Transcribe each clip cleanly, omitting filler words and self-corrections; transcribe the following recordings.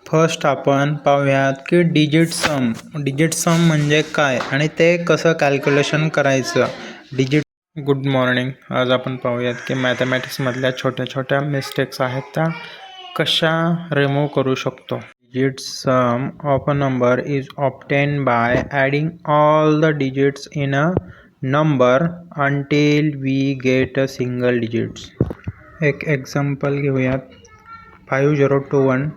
First आपण पाहूयात की डिजिट सम म्हणजे काय आणि ते कसं कॅल्क्युलेशन करायचं. Good morning. आज आपण पाहूयात की मॅथमॅटिक्समधल्या छोट्या छोट्या मिस्टेक्स आहेत त्या कशा रिमूव्ह करू शकतो. Digit sum of a number is obtain by adding all the digits in a number until we get a single digits. एक एक्झाम्पल घेऊयात. 5021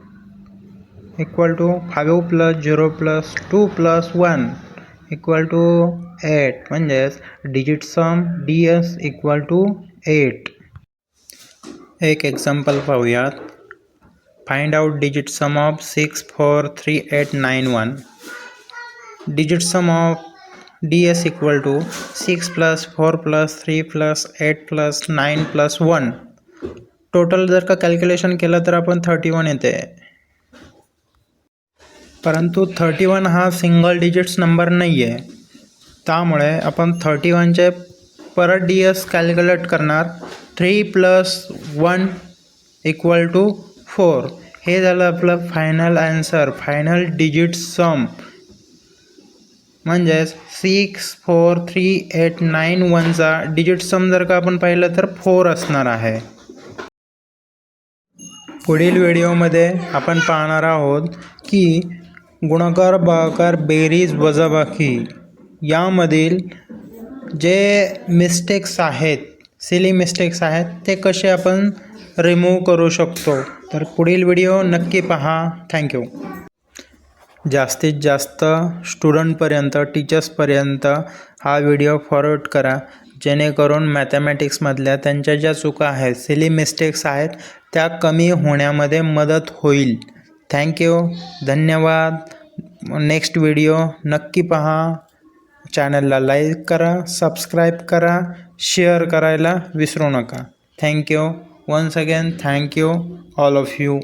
equal to 5 plus 0 plus 2 plus 1 equal to 8 म्हणजेच digit some ds equal to 8. एक example पाहूयात. Find out digit sum of 6, 4, 3, 8, 9, 1. Digit sum of ds equal to 6 plus 4 plus 3 plus 8 plus 9 plus 1. Total जर का calculation केलं तर आपण 31 येते. परंतु 31 हा सिंगल डिजिट्स नंबर नाही आहे, त्यामुळे आपण 31चे परत ds कॅल्क्युलेट करणार. 3 plus 1 equal to 4. हे झालं आपलं फायनल आन्सर, फायनल डिजिट सम. म्हणजेच 6, 4, 3, 8, 9, 1चा डिजिट सम जर का आपण पाहिलं तर 4 असणार आहे. पुढील व्हिडिओमध्ये आपण पाहणार आहोत की गुणाकार, भागाकार, बेरीज, वजाबाकी यामधील जे मिस्टेक्स आहेत, सिली मिस्टेक्स आहेत, ते कसे आपण रिमूव्ह करू शकतो. तर पुढील व्हिडिओ नक्की पहा. थँक्यू. जास्तीत जास्त स्टुडंटपर्यंत, टीचर्सपर्यंत हा व्हिडिओ फॉरवर्ड करा, जेणेकरून मॅथमॅटिक्समधल्या त्यांच्या ज्या चुका आहेत, सिली मिस्टेक्स आहेत, त्या कमी होण्यामध्ये मदत होईल. थँक्यू. धन्यवाद. नेक्स्ट व्हिडिओ नक्की पहा. चॅनलला लाईक करा, सबस्क्राईब करा, शेअर करायला विसरू नका. Thank you. Once again thank you all of you.